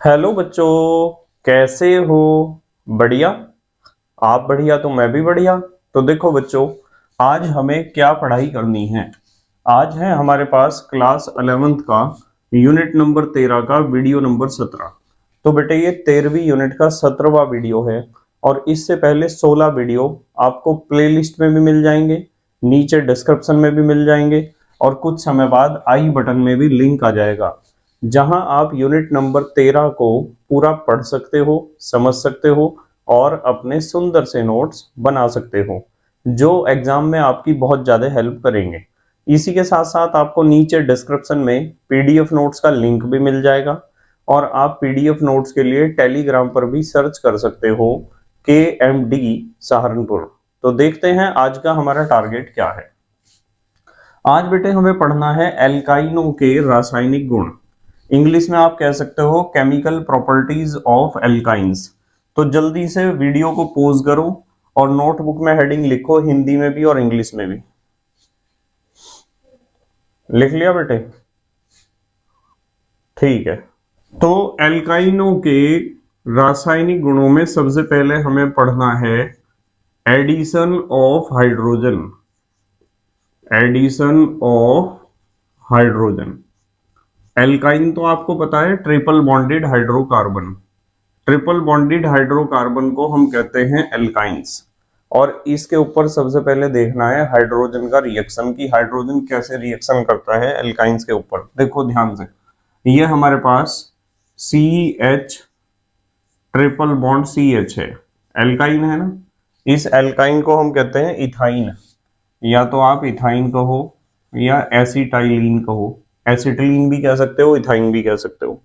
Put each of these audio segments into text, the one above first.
Hello बच्चों, कैसे हो? बढ़िया। आप बढ़िया तो मैं भी बढ़िया। तो देखो बच्चों, आज हमें क्या पढ़ाई करनी है। आज है हमारे पास क्लास 11th का यूनिट नंबर 13 का वीडियो नंबर 17। तो बेटे ये 13वीं यूनिट का 17वां वीडियो है। और इससे पहले 16 वीडियो आपको प्लेलिस्ट में भी मिल जाएंगे, नीचे डिस्क्रिप्शन में भी मिल जाएंगे, और कुछ समय बाद आई बटन में भी लिंक आ जाएगा, जहां आप यूनिट नंबर 13 को पूरा पढ़ सकते हो, समझ सकते हो और अपने सुंदर से नोट्स बना सकते हो, जो एग्जाम में आपकी बहुत ज्यादा हेल्प करेंगे। इसी के साथ साथ आपको नीचे डिस्क्रिप्शन में पीडीएफ नोट्स का लिंक भी मिल जाएगा, और आप पीडीएफ नोट्स के लिए टेलीग्राम पर भी सर्च कर सकते हो KMD सहारनपुर। तो देखते हैं आज का हमारा टारगेट क्या है। आज बेटे हमें पढ़ना है एल्काइनों के रासायनिक गुण। इंग्लिश में आप कह सकते हो केमिकल प्रॉपर्टीज ऑफ एल्काइंस। तो जल्दी से वीडियो को पॉज करो और नोटबुक में हेडिंग लिखो, हिंदी में भी और इंग्लिश में भी। लिख लिया बेटे? ठीक है। तो एल्काइनों के रासायनिक गुणों में सबसे पहले हमें पढ़ना है addition of hydrogen. Addition of hydrogen. Alkyne तो आपको पता है triple bonded hydrocarbon. Triple bonded hydrocarbon को हम कहते हैं एल्काइंस। और इसके ऊपर सबसे पहले देखना है हाइड्रोजन का रिएक्शन, की हाइड्रोजन कैसे रिएक्शन करता है एल्काइंस के ऊपर। देखो ध्यान से, ये हमारे पास CH ट्रिपल बॉन्ड CH है, एल्काइन है ना। इस एल्काइन को हम कहते हैं इथाइन, या तो आप इथाइन कहो या एसिटाइलिन कहो, एसिटिलीन भी कह सकते हो, इथाइन भी कह सकते हो।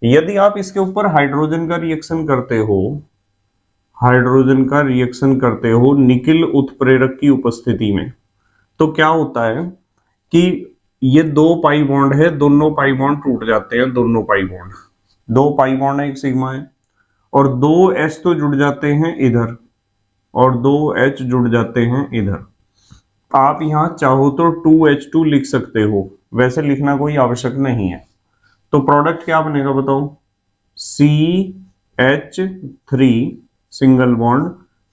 यदि आप इसके ऊपर हाइड्रोजन का रिएक्शन करते हो, हाइड्रोजन का रिएक्शन करते हो निकिल उत्प्रेरक की उपस्थिति में, तो क्या होता है कि ये दो पाई बॉन्ड है, दोनों पाई बॉन्ड टूट जाते हैं। दोनों पाई बॉन्ड, दो पाई बॉन्ड है, एक सिग्मा है, और दो H तो जुड़ जाते हैं इधर और दो H जुड़ जाते हैं इधर। आप यहां चाहो तो 2H2 लिख सकते हो, वैसे लिखना कोई आवश्यक नहीं है। तो प्रोडक्ट क्या बनेगा बताओ? CH3 single bond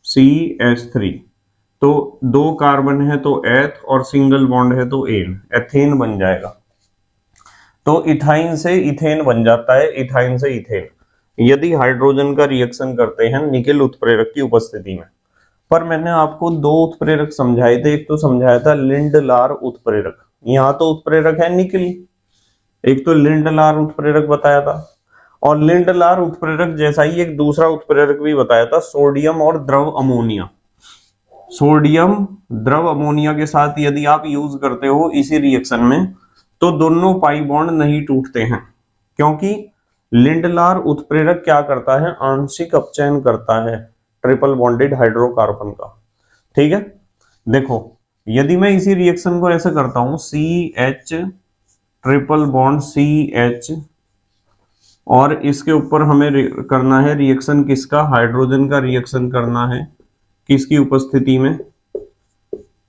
CH3। तो दो कार्बन है तो एथ, और सिंगल बॉन्ड है तो एन, एथेन बन जाएगा। तो इथाइन से इथेन बन जाता है, इथाइन से इथेन, यदि हाइड्रोजन का रिएक्शन करते हैं निकेल उत्प्रेरक की उपस्थिति में। पर मैंने आपको दो उत्प्रेरक समझाए थे, एक तो समझाया था लिंडलार उत्प्रेरक, यहां तो उत्प्रेरक है निकेल, एक तो लिंडलार उत्प्रेरक बताया था। और लिंडलार उत्प्रेरक जैसा ही एक दूसरा उत्प्रेरक भी बताया था, सोडियम और द्रव अमोनिया। सोडियम द्रव अमोनिया के साथ यदि आप यूज करते हो इसी रिएक्शन में, तो दोनों पाई बॉन्ड नहीं टूटते हैं, क्योंकि लिंडलार उत्प्रेरक क्या करता है? आंशिक अपचयन करता है ट्रिपल बॉन्डेड हाइड्रोकार्बन का। ठीक है, देखो यदि मैं इसी रिएक्शन को ऐसे करता हूं, CH ट्रिपल बॉन्ड CH, और इसके ऊपर हमें करना है रिएक्शन किसका? हाइड्रोजन का रिएक्शन करना है, किसकी उपस्थिति में?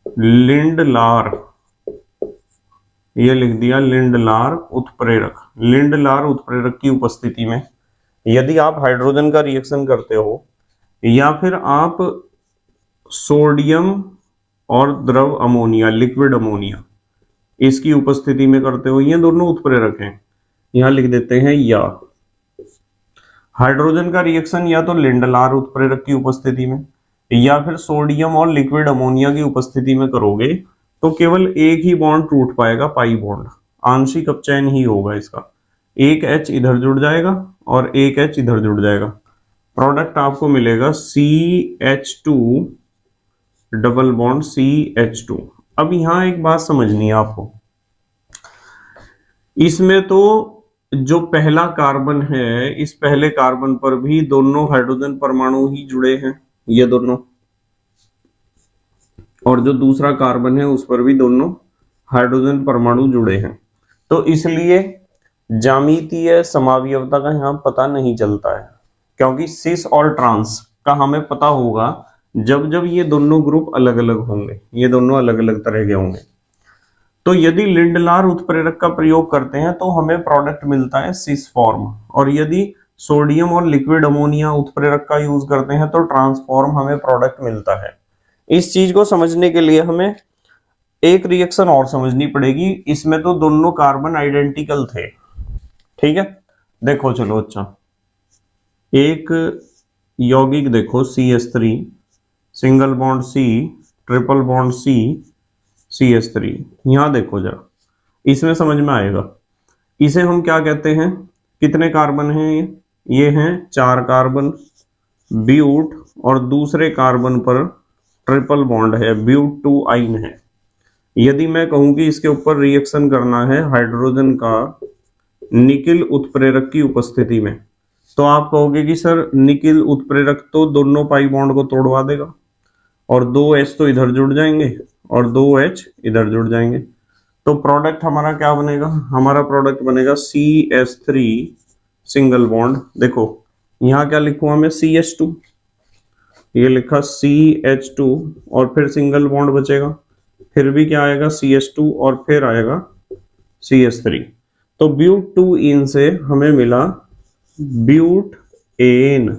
लिंडलार, ये लिख दिया लिंडलार उत्प्रेरक। लिंडलार उत्प्रेरक की उपस्थिति में यदि आप हाइड्रोजन का रिएक्शन करते हो, या फिर आप सोडियम और द्रव अमोनिया, लिक्विड अमोनिया, इसकी उपस्थिति में करते हो, ये दोनों उत्प्रेरक हैं, यहां लिख देते हैं। या हाइड्रोजन का रिएक्शन या तो लिंडलार उत्प्रेरक की उपस्थिति में या फिर सोडियम और लिक्विड अमोनिया की उपस्थिति में करोगे, तो केवल एक ही बॉन्ड टूट पाएगा, पाई बॉन्ड, आंशिक अपचयन ही होगा इसका। एक H इधर जुड़ जाएगा और एक H इधर जुड़ जाएगा, प्रोडक्ट आपको मिलेगा CH2 डबल बॉन्ड CH2। अब यहां एक बात समझनी है आपको, इसमें तो जो पहला कार्बन है, इस पहले कार्बन पर भी दोनों हाइड्रोजन परमाणु ही जुड़े हैं, ये दोनों, और जो दूसरा कार्बन है उस पर भी दोनों हाइड्रोजन परमाणु जुड़े हैं। तो इसलिए ज्यामितीय समावयवता का यहां पता नहीं चलता है, क्योंकि सिस और ट्रांस का हमें पता होगा जब जब ये दोनों ग्रुप अलग अलग होंगे, ये दोनों अलग अलग तरह के होंगे। तो यदि लिंडलार उत्प्रेरक का प्रयोग करते हैं तो हमें प्रोडक्ट मिलता है सिस फॉर्म, और यदि सोडियम और लिक्विड अमोनिया उत्प्रेरक का यूज करते हैं तो ट्रांसफॉर्म हमें प्रोडक्ट मिलता है। इस चीज को समझने के लिए हमें एक रिएक्शन और समझनी पड़ेगी। इसमें तो दोनों कार्बन आइडेंटिकल थे, ठीक है। देखो चलो, अच्छा एक यौगिक देखो CH3 single bond C triple bond C CH3, यहां देखो जरा, इसमें समझ में आएगा। इसे हम क्या कहते हैं, कितने कार्बन हैं ये हैं 4 कार्बन, ब्यूट और दूसरे कार्बन पर ट्रिपल बॉन्ड है, ब्यूट 2 आइन है। यदि मैं कहूं कि इसके ऊपर रिएक्शन करना है हाइड्रोजन का निकिल उत्प्रेरक की उपस्थिति में, तो आप कहोगे कि सर निकिल उत्प्रेरक तो दोनों पाई बॉन्ड को तोड़वा देगा, और 2H तो इधर जुड़ जाएंगे और 2H इधर जुड़ जाएंगे। तो प्रोडक्ट हमारा क्या बनेगा, हमारा प्रोडक्ट बनेगा CH3 सिंगल बॉन्ड। देखो यहां क्या लिखूंगा मैं, CH2, ये लिखा CH2 और फिर सिंगल बॉन्ड बचेगा, फिर भी क्या आएगा CH2 और फिर आएगा CH3। तो ब्यूट 2 इन से हमें मिला ब्यूट एन,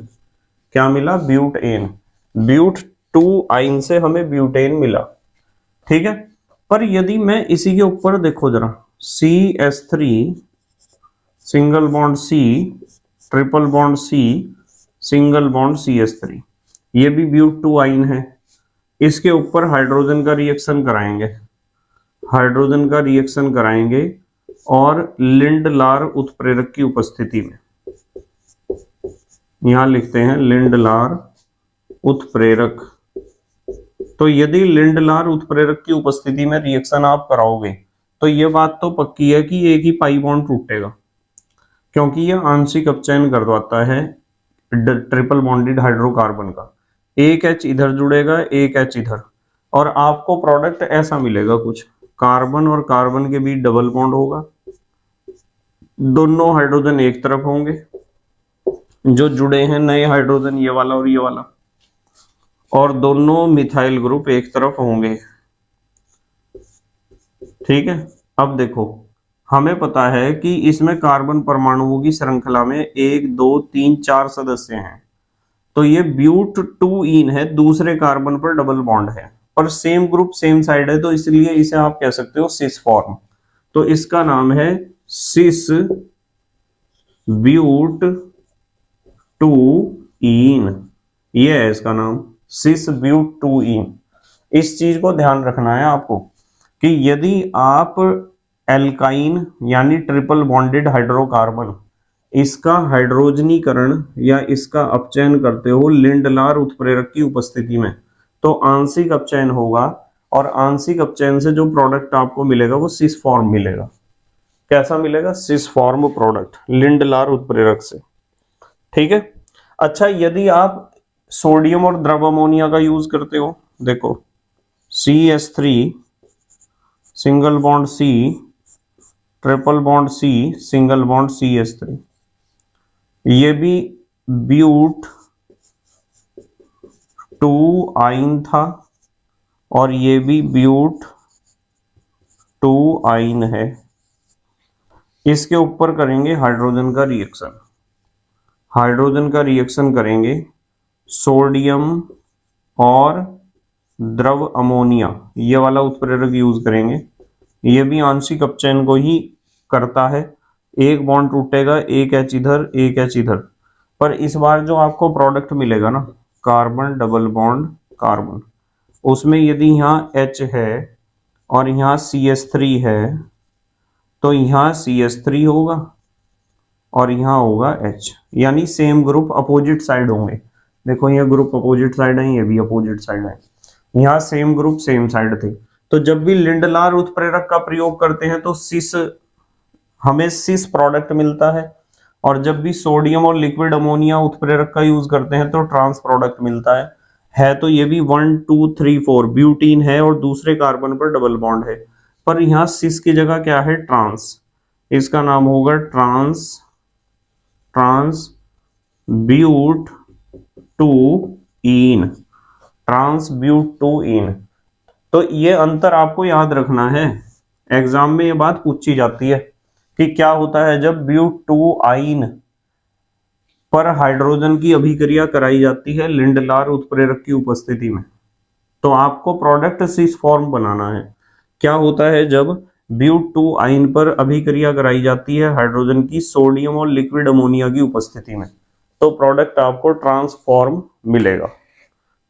क्या मिला, ब्यूट एन। ब्यूट 2 आइन से हमें ब्यूटेन मिला, ठीक है। पर यदि मैं इसी के ऊपर देखो जरा, CH3 single bond C triple bond C single bond CH3, ये भी ब्यूट 2 आइन है। इसके ऊपर हाइड्रोजन का रिएक्शन कराएंगे, हाइड्रोजन का रिएक्शन कराएंगे और लिंडलार उत्प्रेरक की उपस्थिति में, यहां लिखते हैं लिंडलार उत्प्रेरक। तो यदि लिंडलार उत्प्रेरक की उपस्थिति में रिएक्शन आप कराओगे तो ये बात तो पक्की है कि एक ही पाई बॉन्ड टूटेगा, क्योंकि ये आंशिक अपचयन करवाता है ट्रिपल बॉन्डेड हाइड्रोकार्बन का। एक H इधर जुड़ेगा, एक H इधर, और आपको प्रोडक्ट ऐसा मिलेगा कुछ, कार्बन और कार्बन के बीच डबल बॉन्ड होगा, दोनों हाइड्रोजन एक तरफ होंगे, जो जुड़े हैं नए हाइड्रोजन ये वाला और ये वाला, और दोनों मिथाइल ग्रुप एक तरफ होंगे, ठीक है। अब देखो हमें पता है कि इसमें कार्बन परमाणुओं की श्रृंखला में 1 2 3 4 सदस्य हैं, तो ये ब्यूट 2 इन है, दूसरे कार्बन पर डबल बॉन्ड है, पर सेम ग्रुप सेम साइड है, तो इसलिए इसे आप कह सकते हो सिस फॉर्म। तो इसका नाम है सिस ब्यूट 2 इन, ये है इसका नाम, सिस ब्यूट 2 इन। इस चीज को ध्यान रखना है आपको कि यदि आप एल्काइन यानी ट्रिपल बॉन्डेड हाइड्रोकार्बन, इसका हाइड्रोजनीकरण या इसका अपचयन करते हो लिंडलार उत्प्रेरक की उपस्थिति में, तो आंशिक अपचयन होगा, और आंशिक अपचयन से जो प्रोडक्ट आपको मिलेगा वो सिस फॉर्म मिलेगा। कैसा मिलेगा, सिस फॉर्म प्रोडक्ट लिंडलार उत्प्रेरक से, ठीक है। अच्छा यदि आप सोडियम और द्रव अमोनिया का यूज करते हो, देखो CH3 single bond C triple bond C single bond CH3, ये भी ब्यूट 2 आइन था और ये भी ब्यूट 2 आइन है। इसके ऊपर करेंगे हाइड्रोजन का रिएक्शन, हाइड्रोजन का रिएक्शन करेंगे सोडियम और द्रव अमोनिया, ये वाला उत्प्रेरक यूज करेंगे, ये भी आंशिक अपचयन को ही करता है, एक बॉन्ड टूटेगा, एक H इधर एक H इधर, पर इस बार जो आपको प्रोडक्ट मिलेगा ना, कार्बन डबल बॉन्ड कार्बन, उसमें यदि यहाँ H है और यहाँ CH3 है, तो यहाँ CH3 होगा और यहाँ होगा H, यानी सेम ग्रुप अपोजिट साइड होंगे। देखो ये ग्रुप अपोजिट साइड है, ये भी अपोजिट साइड है, यहाँ सेम ग्रुप सेम साइड थे। तो जब भी लिंडलार उत्प्रेरक का प्रयोग करते हैं तो सिस, हमें सिस प्रोडक्ट मिलता है, और जब भी सोडियम और लिक्विड अमोनिया उत्प्रेरक का यूज करते हैं तो ट्रांस प्रोडक्ट मिलता है। तो ये भी 1 2 3 4 ब्यूटीन है और दूसरे कार्बन पर डबल बॉन्ड है, पर यहाँ सिस की जगह क्या है, ट्रांस, इसका नाम होगा ट्रांस ब्यूट 2 इन, ट्रांस ब्यूट 2 इन। तो ये अंतर आपको याद रखना है, एग्जाम में ये बात पूछी जाती है कि क्या होता है जब ब्यूटूआइन पर हाइड्रोजन की अभिक्रिया कराई जाती है लिंडलार उत्प्रेरक की उपस्थिति में। तो आपको प्रोडक्ट सिस फॉर्म बनाना है। क्या होता है जब ब्यूटूआइन पर अभिक्रिया कराई जाती है हाइड्रोजन की सोडियम और लिक्विड अमोनिया की उपस्थिति में, तो प्रोडक्ट आपको ट्रांसफॉर्म मिलेगा।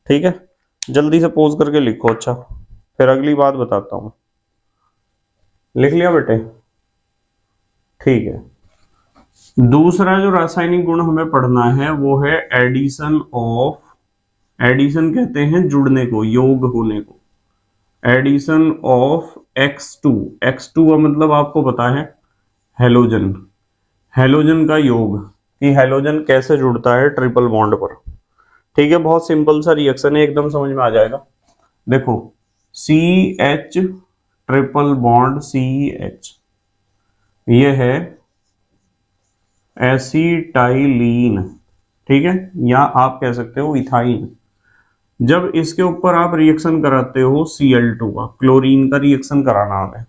ठीक है, जल्दी से पोज करके लिखो। अच्छा, फिर अगली बात बताता हूं। लिख लिया बेटे? ठीक है। दूसरा जो रासायनिक गुण हमें पढ़ना है वो है एडिशन ऑफ, एडिशन कहते हैं जुड़ने को, योग होने को। एडिशन ऑफ X2, X2 का मतलब आपको पता है हेलोजन, हेलोजन का योग, कि हेलोजन कैसे जुड़ता है ट्रिपल बॉन्ड पर। ठीक है, बहुत सिंपल सा रिएक्शन है, एकदम समझ में आ जाएगा। देखो CH ट्रिपल बॉन्ड CH, ये है एसिटाइलीन, ठीक है, या आप कह सकते हो इथाइन। जब इसके ऊपर आप रिएक्शन कराते हो Cl2 का, क्लोरीन का रिएक्शन कराना हमें,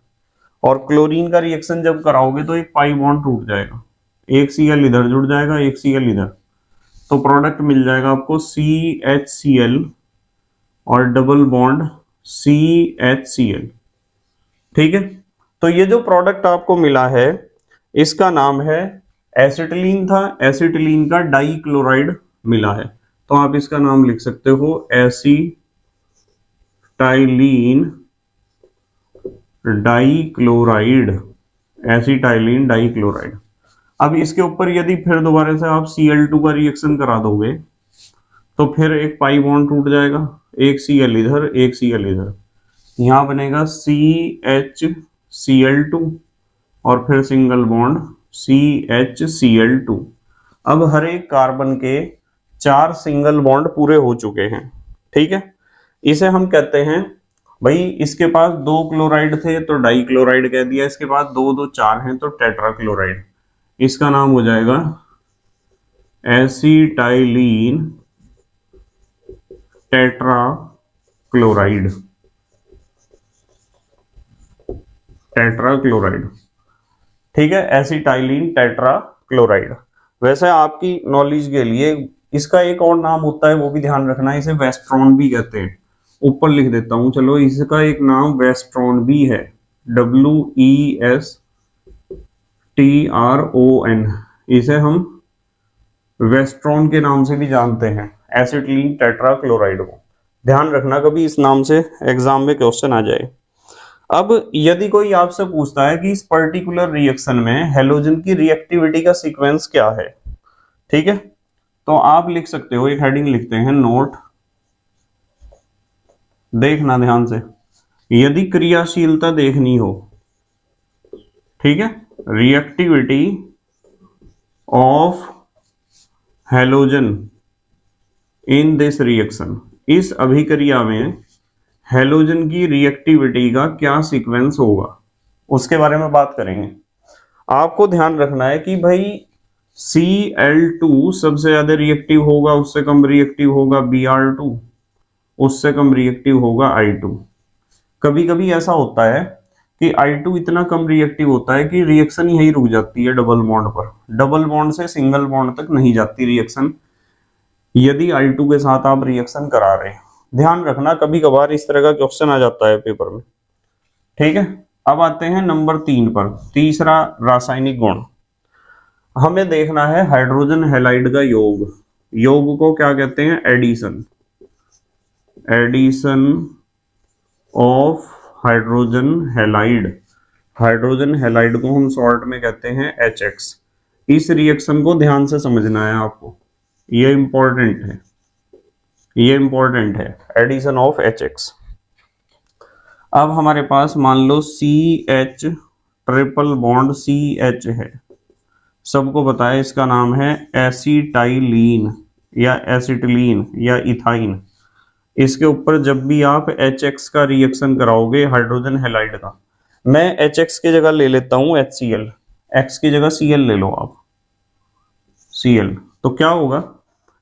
और क्लोरीन का रिएक्शन जब कराओगे तो एक पाई बॉन्ड टूट जाएगा, एक Cl इधर जुड़ जाएगा, एक Cl इधर, तो प्रोडक्ट मिल जाएगा आपको CHCl और डबल बॉन्ड CHCl। ठीक है, तो ये जो प्रोडक्ट आपको मिला है इसका नाम है, एसिटिलीन था, एसिटिलीन का डाई क्लोराइड मिला है, तो आप इसका नाम लिख सकते हो एसिटाइलीन डाइक्लोराइड, एसिटाइलीन डाइक्लोराइड। अब इसके ऊपर यदि फिर दोबारा से आप Cl2 का रिएक्शन करा दोगे तो फिर एक पाई बॉन्ड टूट जाएगा, एक Cl इधर, एक Cl इधर, यहां बनेगा CHCl2 और फिर सिंगल बॉन्ड CHCl2। अब हर एक कार्बन के 4 सिंगल बॉन्ड पूरे हो चुके हैं। ठीक है, इसे हम कहते हैं, भाई इसके पास 2 क्लोराइड थे तो डाई क्लोराइड कह दिया, इसके पास 2 2 4 हैं तो टेट्रा क्लोराइड, इसका नाम हो जाएगा एसिटाइलीन टेट्रा क्लोराइड, टेट्रा क्लोराइड। ठीक है, एसिटाइलीन टेट्रा क्लोराइड। वैसे आपकी नॉलेज के लिए इसका एक और नाम होता है, वो भी ध्यान रखना है, इसे वेस्ट्रॉन भी कहते हैं। ऊपर लिख देता हूं, चलो, इसका एक नाम वेस्ट्रॉन भी है, WESTRON, इसे हम वेस्ट्रॉन के नाम से भी जानते हैं, एसिटिलीन टेट्रा क्लोराइड को। ध्यान रखना कभी इस नाम से एग्जाम में क्वेश्चन आ जाए। अब यदि कोई आपसे पूछता है कि इस पर्टिकुलर रिएक्शन में हेलोजन की रिएक्टिविटी का सीक्वेंस क्या है, ठीक है, तो आप लिख सकते हो, एक हेडिंग लिखते हैं नोट, देखना ध्यान से, यदि क्रियाशीलता देखनी हो, ठीक है, reactivity of halogen in this reaction, इस अभिक्रिया में हेलोजन की रिएक्टिविटी का क्या सीक्वेंस होगा, उसके बारे में बात करेंगे। आपको ध्यान रखना है कि भाई Cl2 सबसे ज्यादा रिएक्टिव होगा, उससे कम रिएक्टिव होगा Br2, उससे कम रिएक्टिव होगा I2। कभी कभी ऐसा होता है कि I2 इतना कम रिएक्टिव होता है कि रिएक्शन यहीं रुक जाती है डबल बॉन्ड पर, डबल बॉन्ड से सिंगल बॉन्ड तक नहीं जाती रिएक्शन, यदि I2 के साथ आप रिएक्शन करा रहे हैं। ध्यान रखना, कभी कभार इस तरह का क्वेश्चन आ जाता है पेपर में। ठीक है, अब आते हैं नंबर 3 पर। तीसरा रासायनिक गुण हमें देखना है हाइड्रोजन हैलाइड का योग। योग को क्या कहते हैं? Addition, addition of hydrogen halide. Hydrogen halide को हम शॉर्ट में कहते हैं HX। इस रिएक्शन को ध्यान से समझना है आपको, ये इंपॉर्टेंट है, ये इंपॉर्टेंट है, एडिशन ऑफ HX। अब हमारे पास मान लो CH ट्रिपल बॉन्ड CH है, सबको पता है इसका नाम है एसिटाइलीन या एसिटिलीन या इथाइन। इसके ऊपर जब भी आप HX का रिएक्शन कराओगे हाइड्रोजन हैलाइड का, मैं HX की जगह ले लेता हूं HCl, X की जगह Cl ले लो आप, Cl, तो क्या होगा,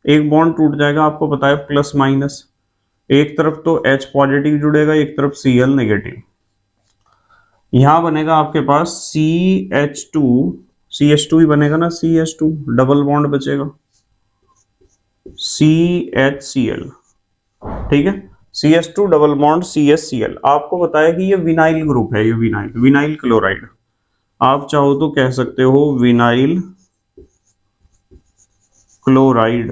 एक बॉन्ड टूट जाएगा, आपको पता है प्लस माइनस, एक तरफ तो H पॉजिटिव जुड़ेगा, एक तरफ Cl नेगेटिव। यहां बनेगा आपके पास CH2 ही बनेगा ना, CH2 डबल बॉन्ड बचेगा CHCl, ठीक है। CH2 double bond CHCl। आपको बताया कि ये विनाइल ग्रुप है, ये विनाइल क्लोराइड, आप चाहो तो कह सकते हो विनाइल क्लोराइड।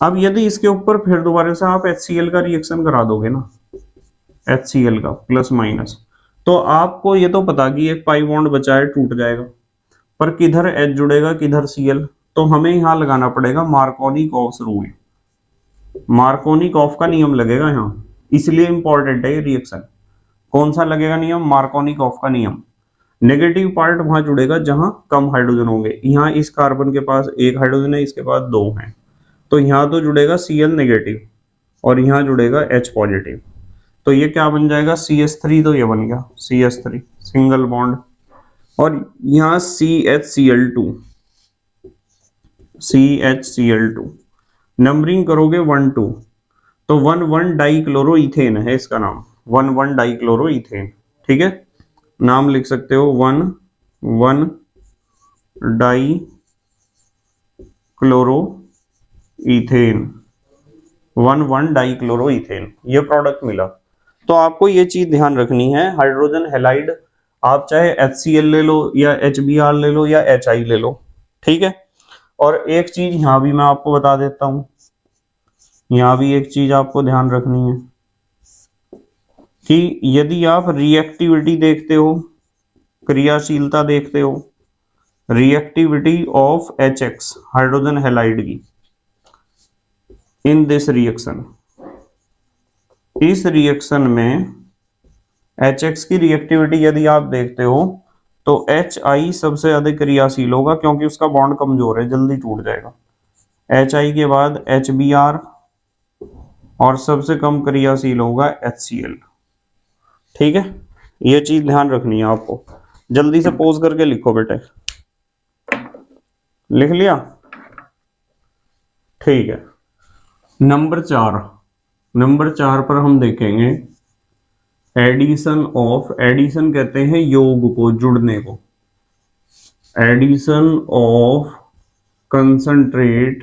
अब यदि इसके ऊपर फिर दोबारा से आप HCl का रिएक्शन करा दोगे ना, HCl का प्लस माइनस, तो आपको ये तो पता कि एक पाई बॉन्ड बचा है, टूट जाएगा, पर किधर H जुड़ेगा किधर Cl, तो हमें यहां लगाना पड़ेगा मार्कोनिकॉफ रूल। मार्कोनिकॉफ का नियम लगेगा यहां, इसलिए इंपॉर्टेंट है ये रिएक्शन। कौन सा लगेगा नियम? मार्कोनिकॉफ का नियम। नेगेटिव पार्ट वहां जुड़ेगा जहां कम हाइड्रोजन होंगे। यहाँ इस कार्बन के पास एक हाइड्रोजन है, इसके पास दो हैं, तो यहाँ तो जुड़ेगा Cl नेगेटिव और यहाँ जुड़ेगा H पॉजिटिव, तो ये क्या बन जाएगा CH3, तो ये बन गया CH3 सिंगल बॉन्ड, और यहाँ CHCl2 नंबरिंग करोगे 1 2, तो 1 डाई क्लोरो इथेन है इसका नाम, 1 डाई क्लोरो इथेन, ठीक है। नाम लिख सकते हो 1 die chloro ethane, 1 die chloro ethane, ये प्रोडक्ट मिला। तो आपको ये चीज ध्यान रखनी है, हाइड्रोजन हैलाइड आप चाहे HCl ले लो या HBr ले लो या HI ले लो, ठीक है। और एक चीज यहां भी मैं आपको बता देता हूं, यहां भी एक चीज आपको ध्यान रखनी है कि यदि आप रिएक्टिविटी देखते हो, क्रियाशीलता देखते हो, reactivity of HX hydrogen halide की इन दिस रिएक्शन, इस रिएक्शन में HX की रिएक्टिविटी यदि आप देखते हो तो HI सबसे अधिक क्रियाशील होगा, क्योंकि उसका बॉन्ड कमजोर है, जल्दी टूट जाएगा। HI के बाद HBr और सबसे कम क्रियाशील होगा HCl, ठीक है। ये चीज ध्यान रखनी है आपको, जल्दी से पोज करके लिखो बेटे, लिख लिया? ठीक है। नंबर 4 पर हम देखेंगे एडिशन कहते हैं योग को, जुड़ने को। एडिशन ऑफ कंसंट्रेट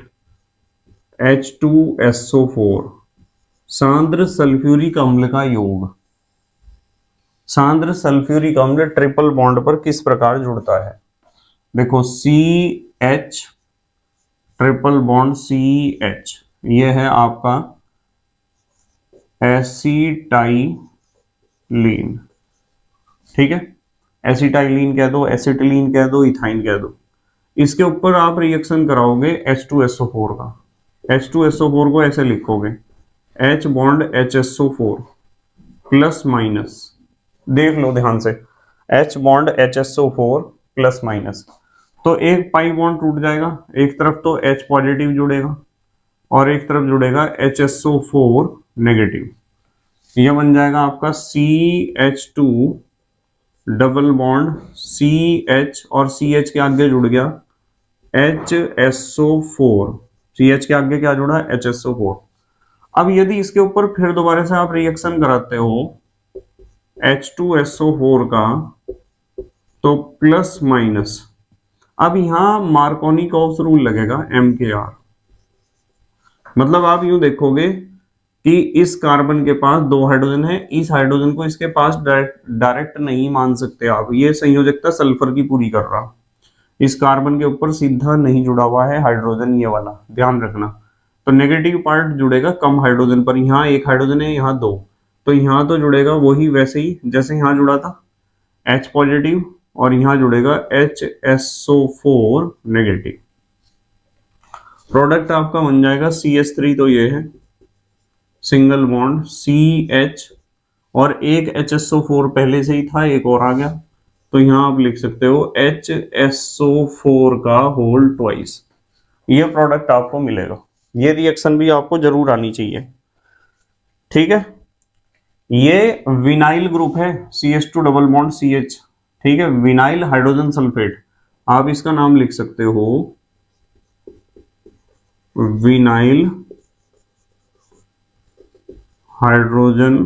H2SO4 सांद्र सल्फ्यूरिक अम्ल का योग। सांद्र सल्फ्यूरिक अम्ल ट्रिपल बॉन्ड पर किस प्रकार जुड़ता है? देखो CH ट्रिपल बॉन्ड CH, ये है आपका एसिटाइलीन, ठीक है। एसिटाइलीन कह दो, एसिटिलीन कह दो, इथाइन कह दो। इसके ऊपर आप रिएक्शन कराओगे H2SO4 का। H2SO4 को ऐसे लिखोगे H bond HSO4 plus minus, देख लो ध्यान से, H bond HSO4 plus minus, तो एक पाई बॉन्ड टूट जाएगा, एक तरफ तो H पॉजिटिव जुड़ेगा और एक तरफ जुड़ेगा HSO4 नेगेटिव, यह बन जाएगा आपका CH2 डबल बॉन्ड CH और CH के आगे जुड़ गया HSO4, CH के आगे क्या जुड़ा? HSO4। अब यदि इसके ऊपर फिर दोबारा से आप रिएक्शन कराते हो H2SO4 का, तो प्लस माइनस, अब यहां मार्कोनिकॉफ रूल लगेगा MKR, मतलब आप यूं देखोगे कि इस कार्बन के पास दो हाइड्रोजन है, इस हाइड्रोजन को इसके पास डायरेक्ट नहीं मान सकते आप, ये संयोजकता सल्फर की पूरी कर रहा, इस कार्बन के ऊपर सीधा नहीं जुड़ा हुआ है हाइड्रोजन, ये वाला ध्यान रखना। तो नेगेटिव पार्ट जुड़ेगा कम हाइड्रोजन पर, यहाँ एक हाइड्रोजन है यहाँ दो, तो यहाँ तो जुड़ेगा वही वैसे ही जैसे यहाँ जुड़ा था H पॉजिटिव, और यहाँ जुड़ेगा HSO4 नेगेटिव, प्रोडक्ट आपका बन जाएगा CH3, तो ये है सिंगल बॉन्ड CH और एक HSO4 पहले से ही था, एक और आ गया, तो यहां आप लिख सकते हो HSO4 का होल ट्वाइस, ये प्रोडक्ट आपको मिलेगा। ये रिएक्शन भी आपको जरूर आनी चाहिए, ठीक है। ये विनाइल ग्रुप है CH2 डबल बॉन्ड CH, ठीक है, विनाइल हाइड्रोजन सल्फेट, आप इसका नाम लिख सकते हो विनाइल हाइड्रोजन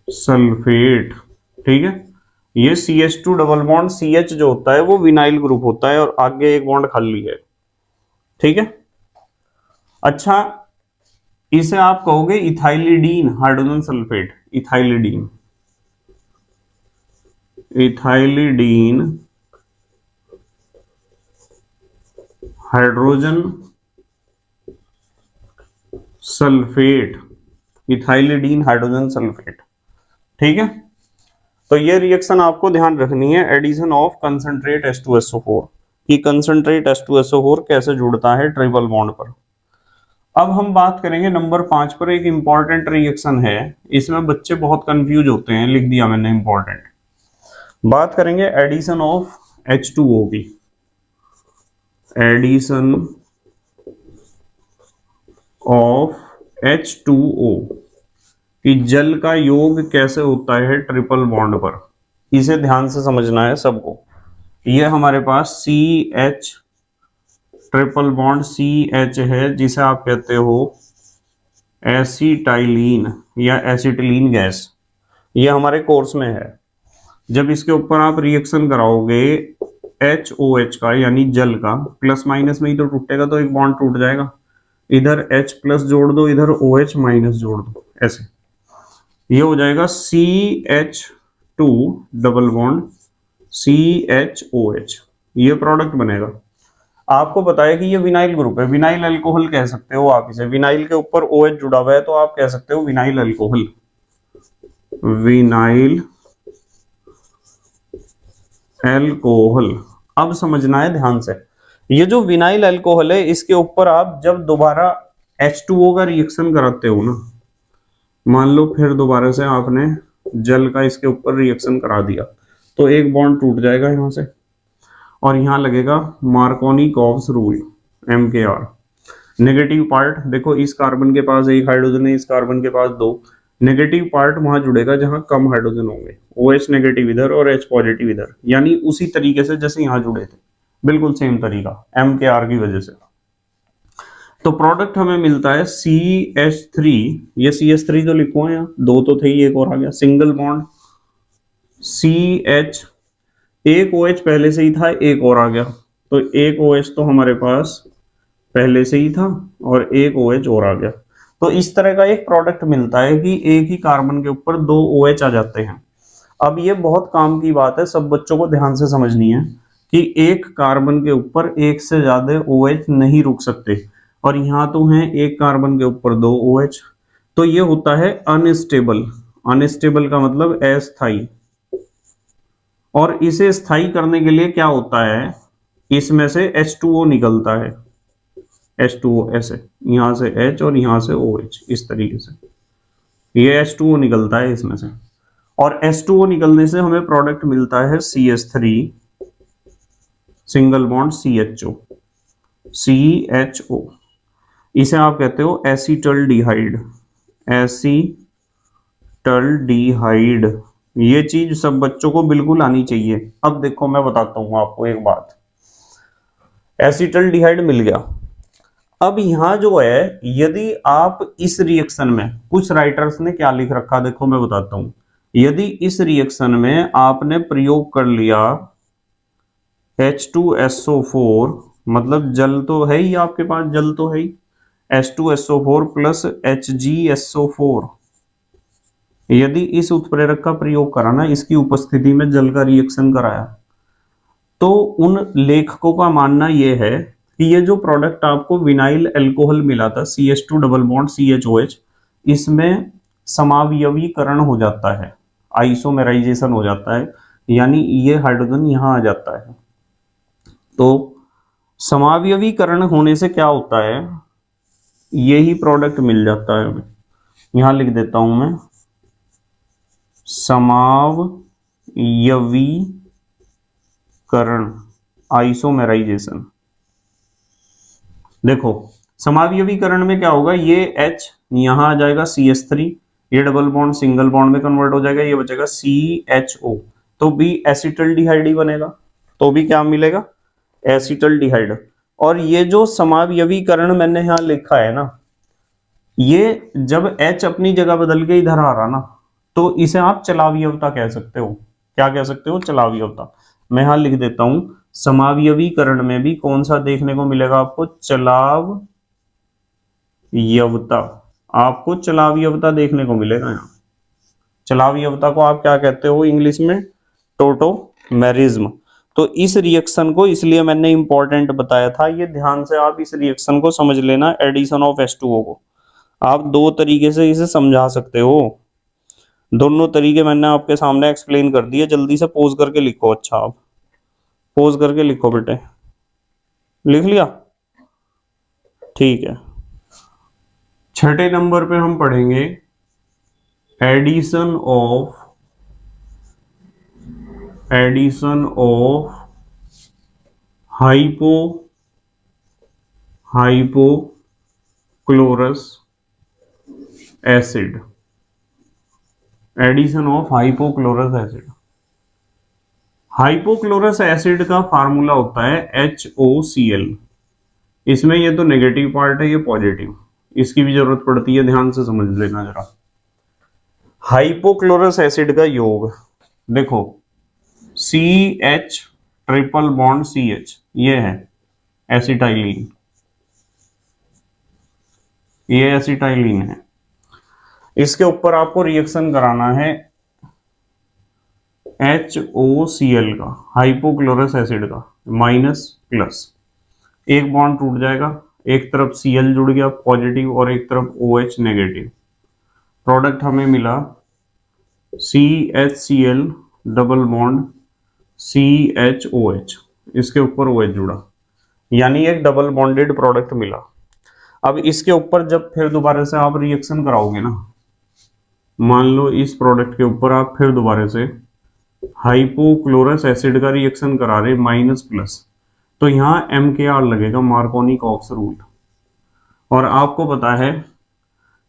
सल्फेट। ठीक है, ये CH2 डबल बॉन्ड CH जो होता है वो विनाइल ग्रुप होता है और आगे एक बॉन्ड खाली है। ठीक है, अच्छा इसे आप कहोगे ethylidene hydrogen sulphate. Ethylidene, ethylidene hydrogen sulphate, ethylidene hydrogen sulphate. ठीक है, तो ये रिएक्शन आपको ध्यान रखनी है, एडिशन ऑफ कंसंट्रेट H2SO4 कि कंसंट्रेट H2SO4 कैसे जुड़ता है ट्रिपल बॉन्ड पर। अब हम बात करेंगे नंबर 5 पर। एक इंपॉर्टेंट रिएक्शन है, इसमें बच्चे बहुत कंफ्यूज होते हैं, लिख दिया मैंने इंपॉर्टेंट। बात करेंगे एडिशन ऑफ H2O की। एडिशन ऑफ H2O कि जल का योग कैसे होता है ट्रिपल बॉन्ड पर, इसे ध्यान से समझना है सबको। ये हमारे पास CH ट्रिपल बॉन्ड CH है, जिसे आप कहते हो एसिटाइलिन या एसिटिलीन गैस। ये हमारे कोर्स में है। जब इसके ऊपर आप रिएक्शन कराओगे HOH का यानी जल का, प्लस माइनस में ही तो टूटेगा, तो एक बॉन्ड टूट जाएगा। इधर H प्लस जोड़ दो, इधर OH माइनस जोड़ दो, ऐसे ये हो जाएगा CH2 डबल बॉन्ड CHOH, ये प्रोडक्ट बनेगा। आपको पता है कि ये विनाइल ग्रुप है, विनाइल अल्कोहल कह सकते हो आप इसे। विनाइल के ऊपर OH जुड़ा हुआ है तो आप कह सकते हो विनाइल अल्कोहल, विनाइल अल्कोहल। अब समझना है ध्यान से, ये जो विनाइल अल्कोहल है इसके ऊपर आप जब दोबारा H2O का रिएक्शन कराते हो ना, मान लो फिर दोबारा से आपने जल का इसके ऊपर रिएक्शन करा दिया, तो एक बॉन्ड टूट जाएगा यहां से और यहां लगेगा मार्कोनी-कॉव्स रूल MKR। नेगेटिव पार्ट देखो, इस कार्बन के पास एक हाइड्रोजन है, इस कार्बन के पास दो, नेगेटिव पार्ट वहां जुड़ेगा जहां कम हाइड्रोजन होंगे, OH नेगेटिव इधर और H पॉजिटिव इधर, यानी उसी तरीके से जैसे यहां जुड़े थे, बिल्कुल सेम तरीका MKR की वजह से। तो प्रोडक्ट हमें मिलता है CH3, ये CH3 तो लिखो यहाँ, दो तो थे, एक और आ गया, सिंगल बॉन्ड CH, एक OH पहले से ही था, एक और आ गया, तो एक OH तो हमारे पास पहले से ही था और एक OH और आ गया। तो इस तरह का एक प्रोडक्ट मिलता है कि एक ही कार्बन के ऊपर दो OH आ जाते हैं। अब ये बहुत काम की बात है, सब बच्चों को ध्यान से समझनी है कि एक कार्बन के ऊपर एक से ज्यादा OH नहीं रुक सकते, और यहां तो है एक कार्बन के ऊपर दो OH, तो ये होता है अनस्टेबल। अनस्टेबल का मतलब अस्थाई, और इसे स्थायी करने के लिए क्या होता है, इसमें से H2O निकलता है, H2O ऐसे, यहां से H और यहां से OH, इस तरीके से ये H2O निकलता है इसमें से, और H2O निकलने से हमें प्रोडक्ट मिलता है CH3 सिंगल बॉन्ड CHO। इसे आप कहते हो एसीटल्डिहाइड, एसीटल्डिहाइड। ये चीज सब बच्चों को बिल्कुल आनी चाहिए। अब देखो मैं बताता हूं आपको एक बात, एसीटल्डिहाइड मिल गया। अब यहां जो है, यदि आप इस रिएक्शन में, कुछ राइटर्स ने क्या लिख रखा देखो मैं बताता हूं, यदि इस रिएक्शन में आपने प्रयोग कर लिया H2SO4, मतलब जल तो है ही आपके पास, जल तो है ही, H2SO4 प्लस HgSO4, यदि इस उत्प्रेरक का प्रयोग करा ना, इसकी उपस्थिति में जल का रिएक्शन कराया, तो उन लेखकों का मानना यह है कि ये जो प्रोडक्ट आपको विनाइल अल्कोहल मिला था CH2 डबल बॉन्ड CHOH, इसमें समावयवीकरण हो जाता है, आइसोमेराइजेशन हो जाता है, यानी ये हाइड्रोजन यहां आ जाता है। तो समावयवीकरण होने से क्या होता है, यही प्रोडक्ट मिल जाता है हमें। यहां लिख देता हूं मैं, समावयवीकरण, आइसोमेराइजेशन। देखो समावयवीकरण में क्या होगा, ये H यहां आ जाएगा CH3, ये डबल बॉन्ड सिंगल बॉन्ड में कन्वर्ट हो जाएगा, ये बचेगा CHO, तो भी एसिटल्डिहाइड ही बनेगा, तो भी क्या मिलेगा, एसिटल्डिहाइड। और ये जो समावयवीकरण मैंने यहां लिखा है ना, ये जब H अपनी जगह बदल के इधर आ रहा ना, तो इसे आप चलावयवता कह सकते हो। क्या कह सकते हो? चलावयवता। मैं यहां लिख देता हूं, समावयवीकरण में भी कौन सा देखने को मिलेगा आपको? चलावयवता। आपको चलावयवता देखने को मिलेगा यहाँ। चलावयवता को आप क्या कहते हो इंग्लिश में? टोटोमेरिज्म। तो इस रिएक्शन को इसलिए मैंने इंपॉर्टेंट बताया था, ये ध्यान से आप इस रिएक्शन को समझ लेना। एडिशन ऑफ H2O को आप दो तरीके से इसे समझा सकते हो। दोनों तरीके मैंने आपके सामने एक्सप्लेन कर दिए। जल्दी से पोज करके लिखो। अच्छा, आप पोज करके लिखो बेटे। लिख लिया? ठीक है। छठे नंबर पे हम पढ़ेंगे addition of hypochlorous acid. Addition of hypochlorous acid. Hypochlorous acid का फार्मूला होता है HOCl। इसमें ये तो नेगेटिव पार्ट है, ये पॉजिटिव, इसकी भी जरूरत पड़ती है, ध्यान से समझ लेना जरा। हाइपोक्लोरस एसिड का योग देखो, CH ट्रिपल बॉन्ड CH, ये है एसिटाइलिन, ये एसिटाइलिन है। इसके ऊपर आपको रिएक्शन कराना है HOCl का, हाइपोक्लोरस एसिड का, माइनस प्लस। एक बॉन्ड टूट जाएगा, एक तरफ Cl जुड़ गया पॉजिटिव और एक तरफ OH नेगेटिव। प्रोडक्ट हमें मिला CHCl डबल बॉन्ड CHOH, इसके ऊपर OH जुड़ा, यानी एक डबल बॉन्डेड प्रोडक्ट मिला। अब इसके ऊपर जब फिर दोबारा से आप रिएक्शन कराओगे ना, मान लो इस प्रोडक्ट के ऊपर आप फिर दोबारा से हाइपोक्लोरस एसिड का रिएक्शन करा रहे माइनस प्लस, तो यहां MKR लगेगा, मार्कोनी-कॉक्स रूल। और आपको पता है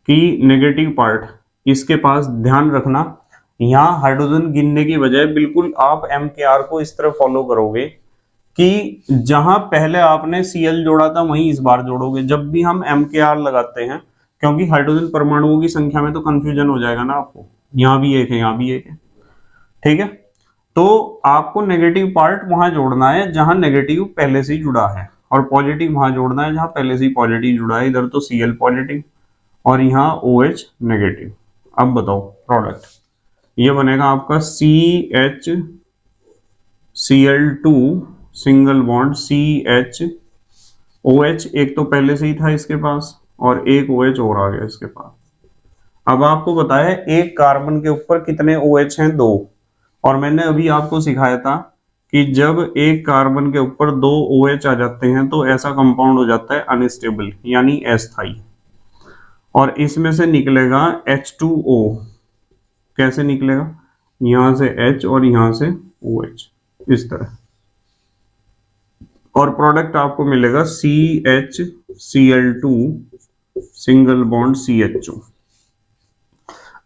कि नेगेटिव पार्ट इसके पास, ध्यान रखना, यहां हाइड्रोजन गिनने की बजाय बिल्कुल आप MKR को इस तरह फॉलो करोगे कि जहां पहले आपने Cl जोड़ा था वहीं इस बार जोड़ोगे जब भी हम MKR लगाते हैं, क्योंकि हाइड्रोजन परमाणुओं की संख्या में तो कंफ्यूजन हो जाएगा ना आपको, यहां भी एक है, यहां भी एक है, ठीक है। तो आपको नेगेटिव पार्ट वहां जोड़ना है जहां नेगेटिव पहले से ही जुड़ा है, और पॉजिटिव वहां जोड़ना है जहां पहले से ही पॉजिटिव जुड़ा है। इधर तो Cl पॉजिटिव और यहाँ OH नेगेटिव। अब बताओ प्रोडक्ट, ये बनेगा आपका CHCl2 सिंगल बॉन्ड CHOH, एक तो पहले से ही था इसके पास और एक OH और आ गया इसके पास। अब आपको बताया एक कार्बन के ऊपर कितने OH हैं? 2। और मैंने अभी आपको सिखाया था कि जब एक कार्बन के ऊपर 2 OH आ जाते हैं तो ऐसा कंपाउंड हो जाता है अनस्टेबल, यानी अस्थायी, और इसमें से निकलेगा H2O। कैसे निकलेगा? यहां से H और यहां से OH, इस तरह, और प्रोडक्ट आपको मिलेगा CHCl2 सिंगल बॉन्ड CHO।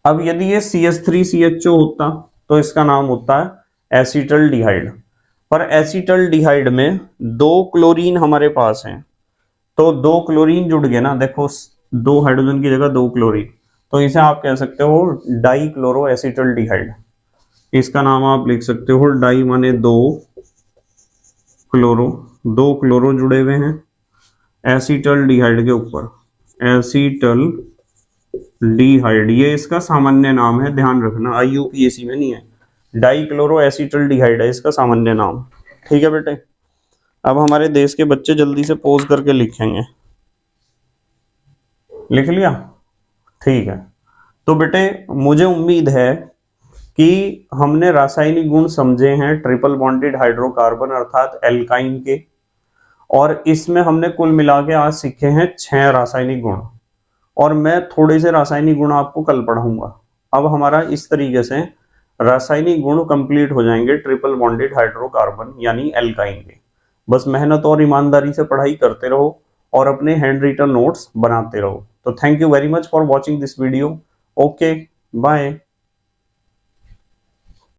अब यदि ये CH3CHO होता तो इसका नाम होता है एसीटल्डिहाइड, पर एसीटल्डिहाइड में 2 क्लोरीन हमारे पास हैं, तो 2 क्लोरीन जुड़ गए ना, देखो 2 हाइड्रोजन की जगह 2 क्लोरीन, तो इसे आप कह सकते हो डाइक्लोरो एसीटल्डिहाइड। इसका नाम आप लिख सकते हो डाई माने 2 क्लोरो, 2 क्लोरो जुड़े हुए हैं एसीटल्डिहाइड के ऊपर, एसीटल्डिहाइड, ये इसका सामान्य नाम है, ध्यान रखना, IUPAC में नहीं है, डाइक्लोरो एसीटल्डिहाइड है इसका सामान्य नाम, ठीक है बेटे। अब हमारे देश के बच्चे जल्दी से पोज करके लिखेंगे। लिख लिया? ठीक है। तो बेटे मुझे उम्मीद है कि हमने रासायनिक गुण समझे हैं ट्रिपल बॉन्डेड हाइड्रोकार्बन अर्थात एल्काइन के, और इसमें हमने कुल मिला के आज सीखे हैं 6 रासायनिक गुण, और मैं थोड़े से रासायनिक गुण आपको कल पढ़ाऊंगा। अब हमारा इस तरीके से रासायनिक गुण कंप्लीट हो जाएंगे ट्रिपल बॉन्डेड हाइड्रोकार्बन यानी एल्काइन के। बस मेहनत और ईमानदारी से पढ़ाई करते रहो और अपने हैंड रिटन नोट्स बनाते रहो। तो thank you very much for watching this video. Okay, bye.